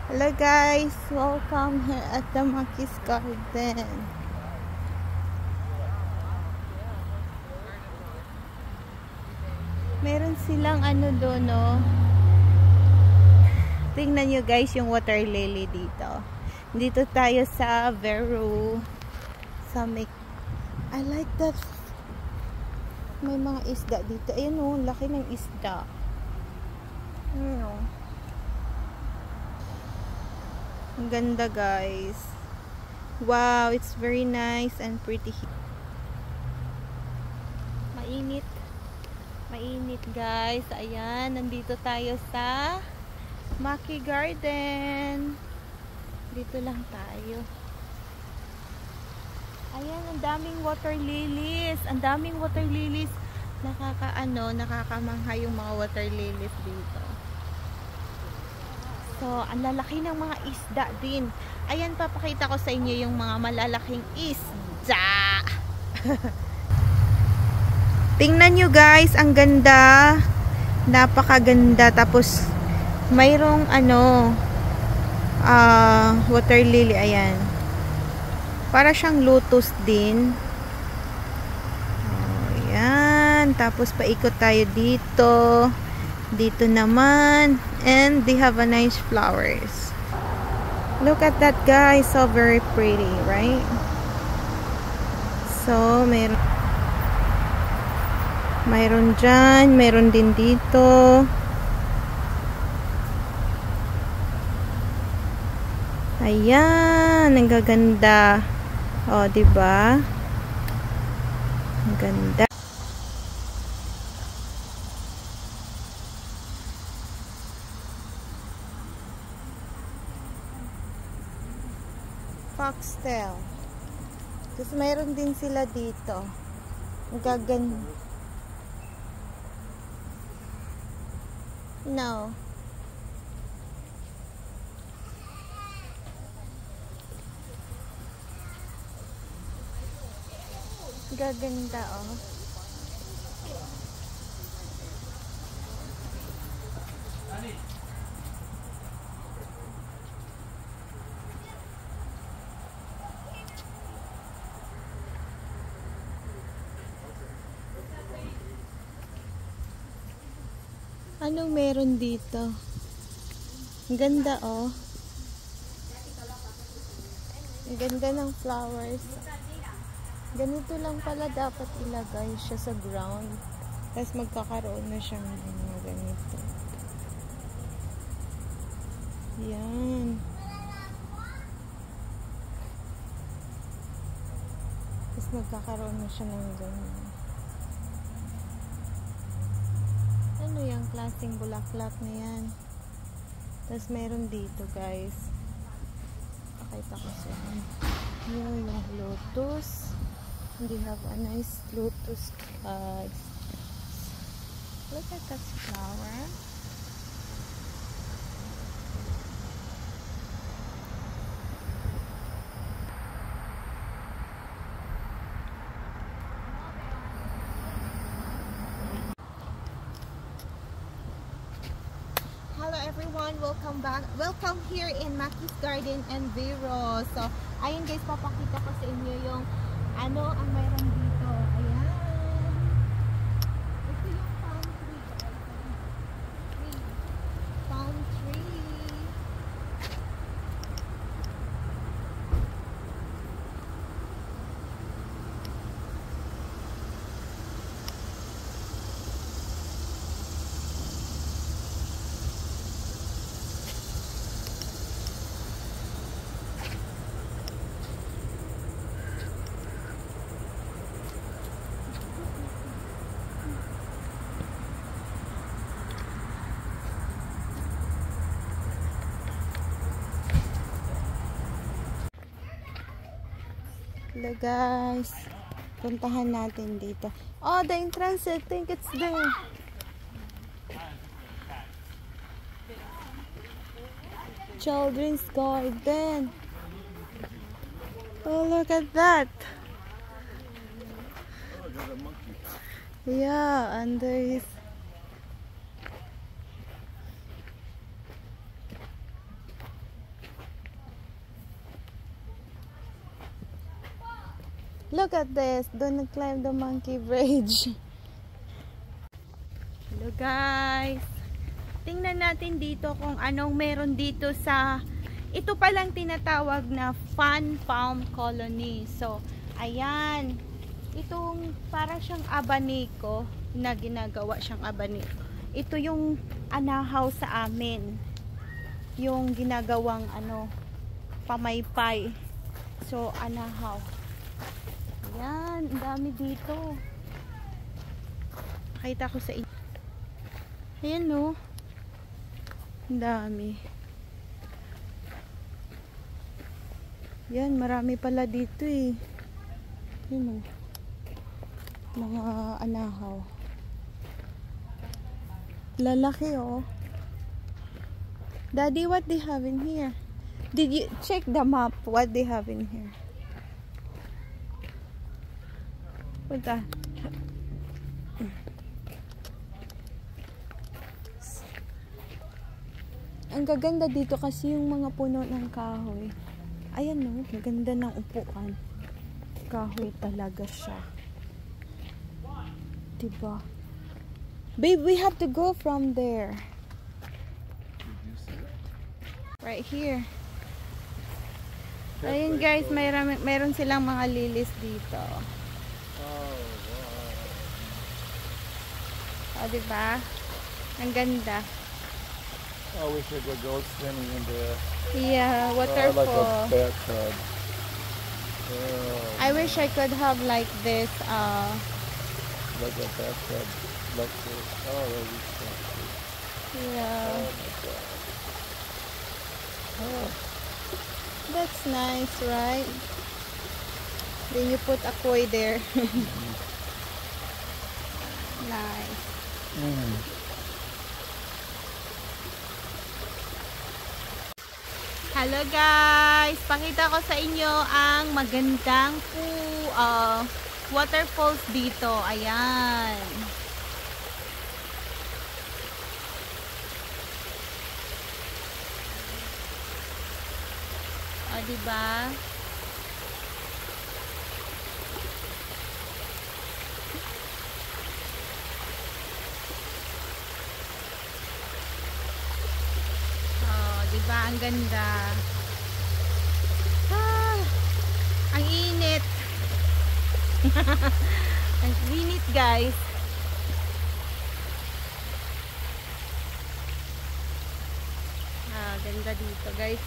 Hello guys, welcome here at the Maki's Garden. Meron silang ano doon, no? Tingnan nyo guys yung water lily dito. Dito tayo sa Veru. I like that. May mga isda dito. Ayan o, laki ng isda. Ayan. Ang ganda guys. Wow, it's very nice and pretty. Mainit. Mainit guys. Ayan, nandito tayo sa Maki Garden. Dito lang tayo. Ayan, ang daming water lilies. Ang daming water lilies. Nakakamangha yung mga water lilies dito. So, ang lalaki ng mga isda din. Ayan, papakita ko sa inyo yung mga malalaking isda. Tingnan nyo guys, ang ganda. Napakaganda. Tapos, mayroong water lily. Ayan. Para siyang lotus din. Oh, ayan. Tapos, paikot tayo dito. Dito naman. And they have a nice flowers. Look at that guys. So very pretty, right? So, mayroon dyan. Mayroon din dito. Ayan. Ang gaganda. O, diba? Ang ganda. Foxtail. Tapos mayroon din sila dito. Ang gaganda. No. Gaganda oh. Anong meron dito? Ang ganda oh. Ang ganda ng flowers. Ganito lang pala dapat ilagay siya sa ground. Tapos magkakaroon na siyang ganito. Yan. Tapos magkakaroon na siya ng ganyan. Ano yung klaseng bulaklak na yan? Tapos meron dito guys. Pakita ko sa inyo. Yun yung lotus. They have a nice lotus guys. Look at that flower. Hello everyone, welcome back. Welcome here in Maki's Garden and Veru. So, ayun guys, papakita ko sa inyo yung ang mayroon dito. Ayan. Ito yung palm tree guys. Palm tree. Hello guys, puntahan natin dito. Oh, the entrance, I think it's there. Children's garden. Oh, look at that. Yeah, and there is Look at this. Don't climb the monkey bridge. Hello guys. Tingnan natin dito kung anong meron dito sa ito palang tinatawag na Fun Farm Colony. So, ayan. Itong para siyang abaniko na ginagawa siyang abaniko. Ito yung anahaw sa amin. Yung ginagawang pamaypay. So, anahaw. Ayan, ang dami dito. Nakita ko sa inyo. Ayan no. Ang dami. Yan, marami pala dito eh. Ayan o. Mga anahaw. Lalaki oh. Daddy, what they have in here? Did you check the map? What they have in here? What that? Ang gaganda dito kasi yung mga puno ng kahoy. Ayan no, maganda ng upuan. Kahoy talaga siya. Diba? Babe, we have to go from there. Right here. Ayun guys, mayroon silang mga lilis dito. Oh, diba? Ang ganda. I wish I could go swimming in there. Yeah, waterfall. Like a bathtub. I wish I could have like this. Like a bathtub. Like this. Oh, that is so cool. Yeah. Oh my God. Oh. That's nice, right? Then you put a koi there. Nice. Hello guys! Pakita ko sa inyo ang magandang waterfalls dito. Ayan. O, diba? Diba? Ang ganda. Ang init. Ang init guys. Ganda dito guys.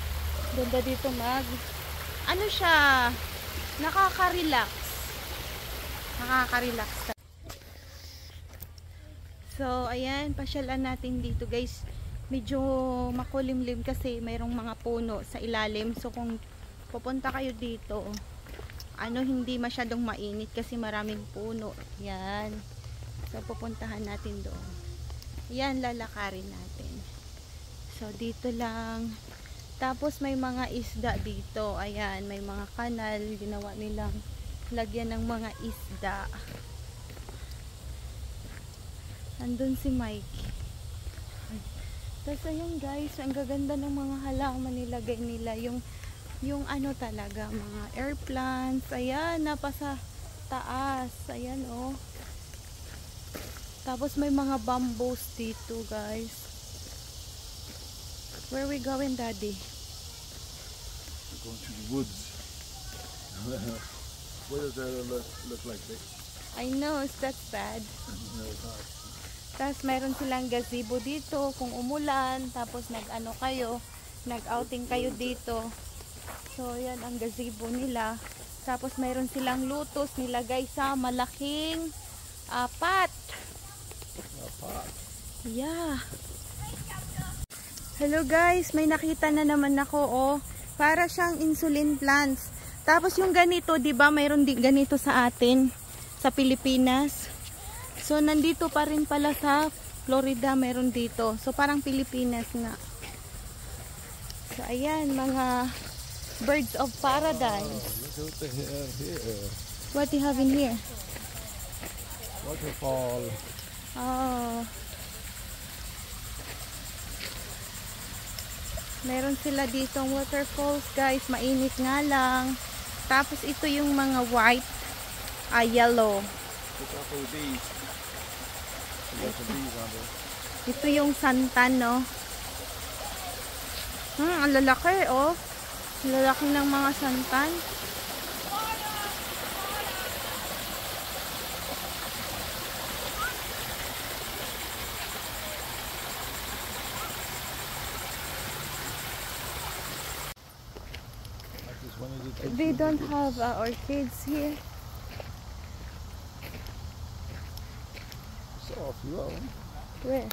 Ganda dito ano siya, nakaka-relax. Nakaka-relax. So, ayan, pasyalan natin dito guys. Medyo makulimlim kasi mayroong mga puno sa ilalim. So kung pupunta kayo dito, hindi masyadong mainit kasi maraming puno. Yan. So pupuntahan natin doon. Yan, lalakarin natin. So dito lang. Tapos may mga isda dito. Ayan, may mga kanal. Ginawa nilang lagyan ng mga isda. Andun si Mike. Tapos ayan guys, ang gaganda ng mga halaman nilagay nila. Yung talaga, mga air plants. Ayan, napasa taas. Ayan oh. Tapos may mga bamboos dito guys. Where are we going, Daddy? We're going to the woods. What does that look like? I know, that's bad. No, it's not. Tapos mayroon silang gazebo dito kung umulan, tapos nag-outing kayo dito. So yan ang gazebo nila. Tapos mayroon silang lutos nilagay sa malaking pot. Yeah. Hello guys, may nakita na naman ako oh. Para siyang insulin plants. Tapos yung ganito, 'di ba? Mayroon din ganito sa atin sa Pilipinas. So, nandito pa rin pala sa Florida, meron dito. So, parang Pilipinas nga. So, ayan, mga birds of paradise. Look what they have here. What do you have in here? Waterfall. Oh. Meron sila ditong waterfalls, guys. Mainit nga lang. Tapos, ito yung mga white Yellow. Look out for the bees. There's some bees on there. Ito yung santan, no? Ang lalaki, oh. Lalaki ng mga santan. They don't have orchids here. So off you go. Where?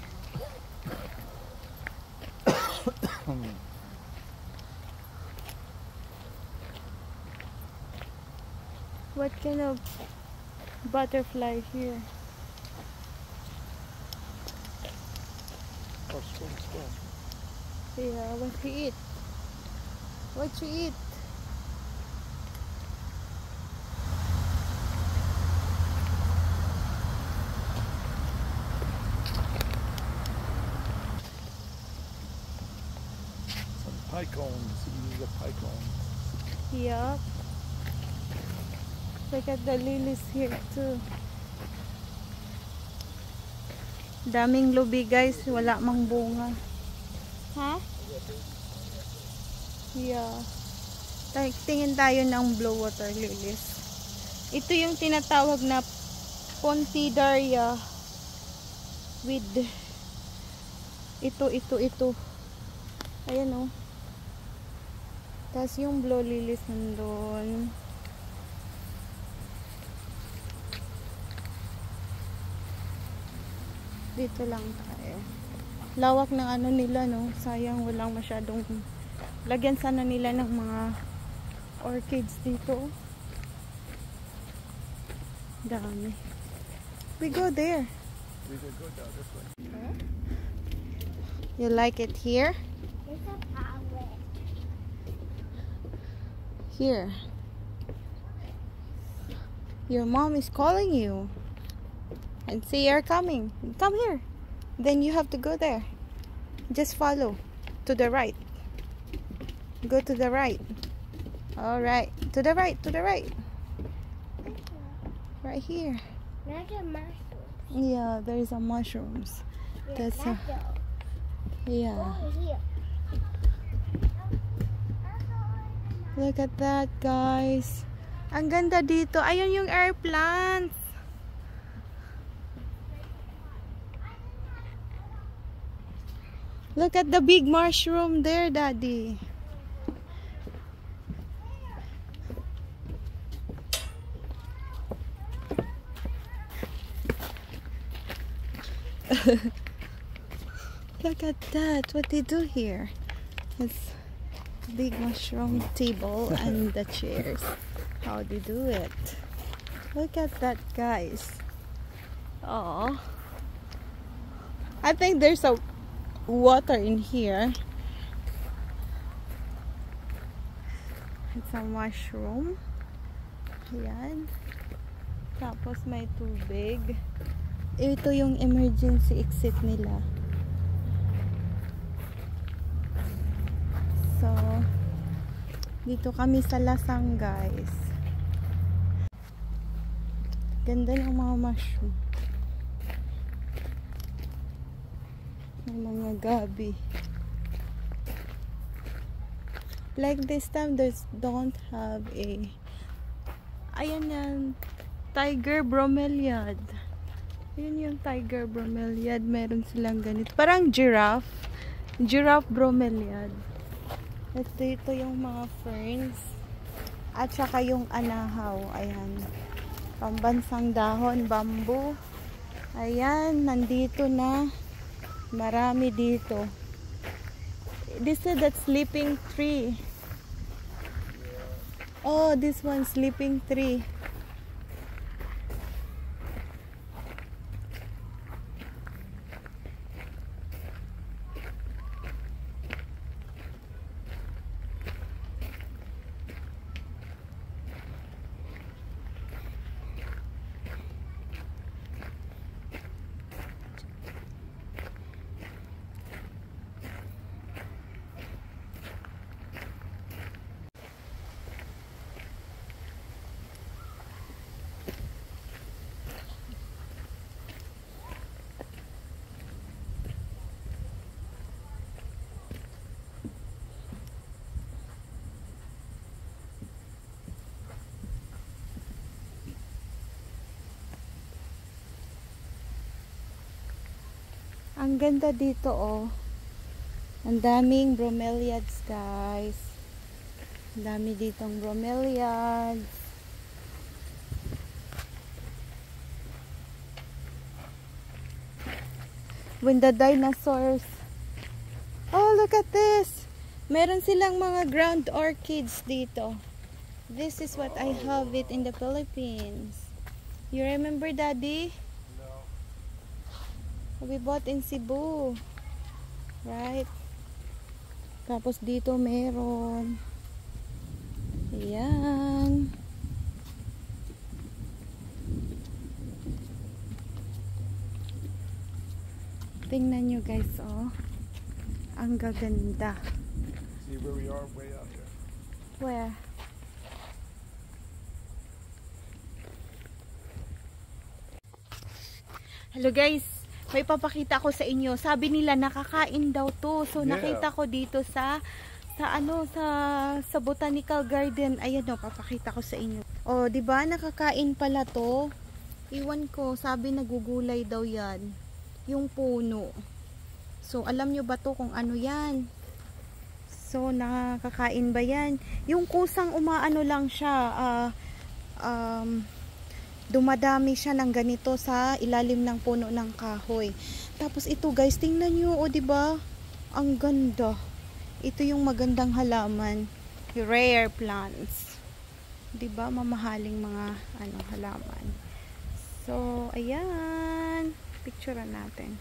What kind of butterfly here? Oh, squirrel. Yeah, what you eat? What you eat? Some pycones. These are pycones. Yup. Look at the lilies here too. Daming lubi guys, wala mang bunga. Ha? Yeah. Tingin tayo ng blue water lilies. Ito yung tinatawag na Pontederia with ito. Ayan oh. Tapos yung blue lilies nandun. Dito lang tayo. Lawak ng ano nila, no? Sayang walang masyadong lagyan sana nila ng mga orchids dito. Dami. We go there. We could go down this way. You like it here? It's a palette. Here. Your mom is calling you. And see you're coming. Come here. Then you have to go there. Just follow. To the right. Go to the right. Alright. To the right. Right here. There's a mushroom. Yeah, there's a mushrooms. That's a, yeah. Over here. Look at that, guys. Ang ganda dito. Ayun yung air plants. Look at the big mushroom there, Daddy. Look at that. What they do here? It's big mushroom table and the chairs. How they do it? Look at that, guys. Oh, I think there's a water in here. It's a mushroom. Ayan. Tapos may tubig. Ito yung emergency exit nila. So, dito kami sa Lasang, guys. Ganda ng mga mushroom. May mga gabi. Like this time, there's don't have a ayan yan, tiger bromeliad. Yun yung tiger bromeliad. Meron silang ganito. Parang giraffe. Giraffe bromeliad. At dito yung mga ferns. At saka yung anahaw. Ayan. Pambansang dahon, bamboo. Ayan, nandito na. Marami dito. This is that sleeping tree. Oh, this one sleeping tree. Ang ganda dito, oh. Ang daming bromeliads, guys. Ang dami ditong bromeliads. When the dinosaurs. Oh, look at this. Meron silang mga ground orchids dito. This is what I have it in the Philippines. You remember, Daddy? We bought in Cebu. Right? Tapos dito meron. Ayan. Tingnan nyo guys, oh. Ang gaganda. See where we are? Way out there. Where? Hello guys. May papakita ko sa inyo. Sabi nila nakakain daw to. So nakita ko dito sa botanical garden. Ayan o, papakita ko sa inyo. Oh, 'di ba nakakain pala to? Iwan ko, sabi nagugulay daw 'yan. Yung puno. So alam nyo ba to kung ano 'yan? So nakakain ba 'yan? Yung kusang umaano lang siya, dumadami siya ng ganito sa ilalim ng puno ng kahoy. Tapos ito guys, tingnan nyo, o diba? Ang ganda. Ito yung magandang halaman. Rare plants. Diba? Mamahaling mga halaman. So, ayan. Picturean natin.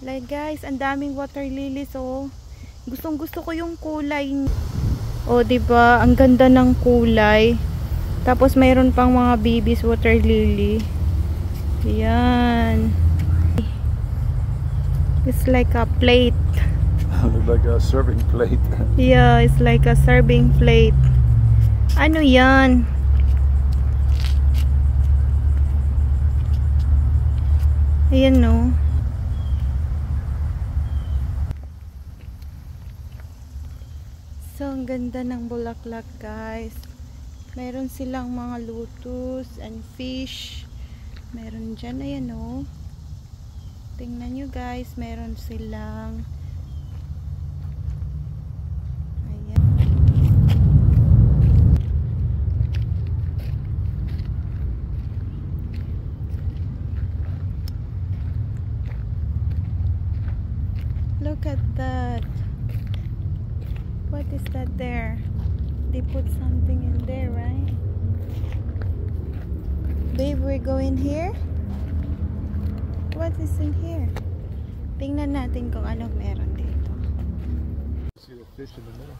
Like guys, ang daming water lilies, oh. Gustong gusto ko yung kulay. O diba? Ang ganda ng kulay. Tapos mayroon pang mga babies water lily. Ayan. It's like a plate. Like a serving plate. Yeah, it's like a serving plate. Ano yan? Ayan no. So, ang ganda ng bulaklak guys. Meron silang mga lotus and fish. Meron dyan, ayan o. Tingnan nyo guys, meron silang ayan. Look at that. What is that there? They put something in there, right? Babe, we're going here? What is in here? Tingnan natin kung ano meron dito. See the fish in the middle?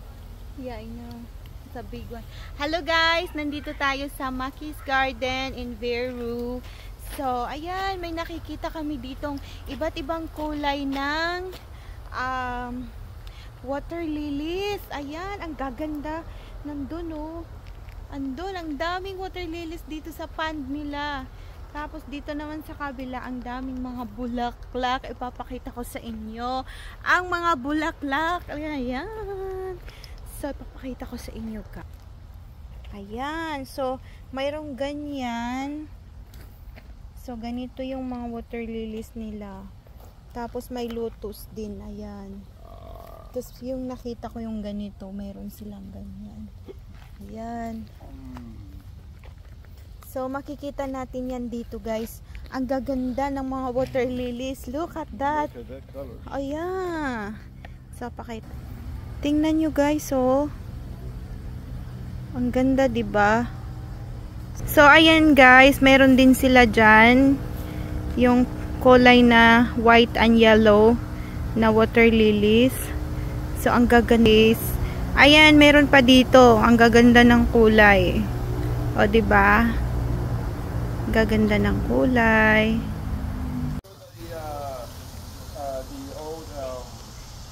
Yeah, I know. It's a big one. Hello guys! Nandito tayo sa Maki's Garden in Veru. So, ayan, may nakikita kami ditong iba't ibang kulay ng water lilies. Ayan, ang gaganda. Nandun oh. Andun, ang daming water lilies dito sa pond nila. Tapos dito naman sa kabila, ang daming mga bulaklak. Ipapakita ko sa inyo ang mga bulaklak. Ayan. So, ipapakita ko sa inyo ka. Ayan. So, mayroong ganyan. So, ganito yung mga water lilies nila. Tapos may lotus din. Ayan. Tapos yung nakita ko yung ganito, mayroon silang ganyan. Ayan. So makikita natin yan dito guys. Ang gaganda ng mga water lilies. Look at that. Look at that color. Ayan. So pakita. Tingnan nyo guys, oh. Ang ganda, diba? So ayan guys, meron din sila dyan. Yung kulay na white and yellow na water lilies. So, ang gaganda. Ayan, meron pa dito. Ang gaganda ng kulay. O, diba? Gaganda ng kulay.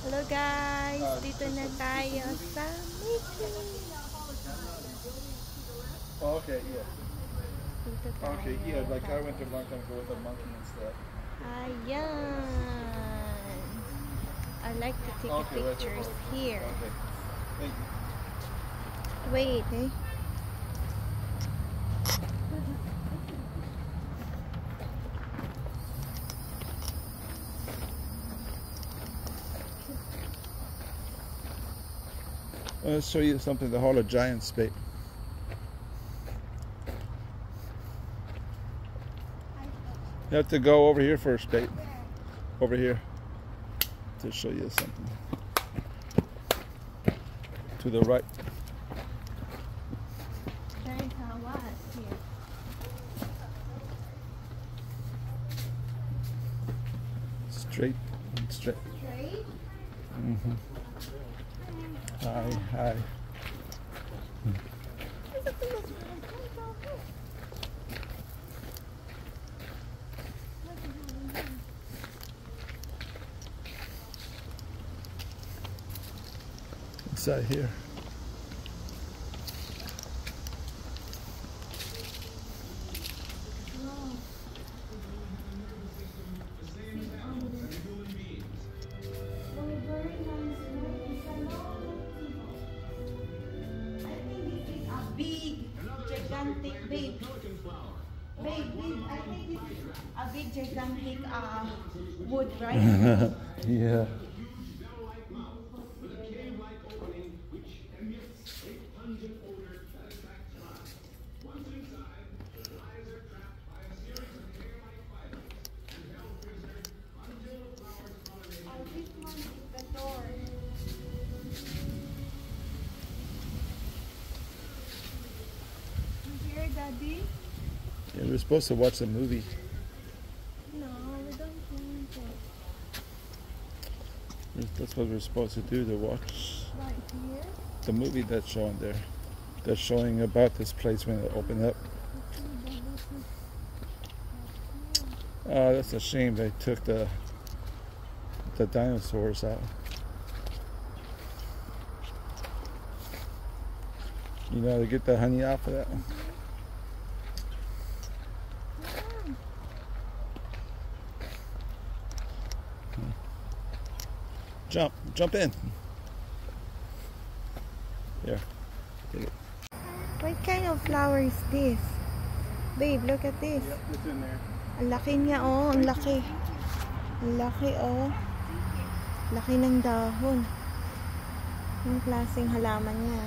Hello guys. Dito na tayo sa Mickey. Okay, yeah. Dito tayo. Okay, yeah. Like I went to long time ago with a monkey and stuff. Ayan. I like to take pictures here. Okay. Thank you. Wait, eh? Let's show you something. The Hall of Giants, babe. You have to go over here first, babe. Over here. To show you something. To the right. Straight. Straight. Mm-hmm. Hi, hi. Inside here. Gigantic, babe. Babe, I think this is a big gigantic wood, right? Yeah. Daddy? Yeah, we're supposed to watch a movie. No, we don't want it. That's what we're supposed to do, to watch Right here? the movie that's showing there. That's showing about this place when it opened up. Oh, that's a shame they took the dinosaurs out. You know how to get the honey off of that? Jump in. Here, take it. What kind of flower is this? Babe, look at this. Yep, it's in there. Ang laki niya, oh. Ang laki. Ang laki, oh. Laki ng dahon. Yung klaseng halaman niya.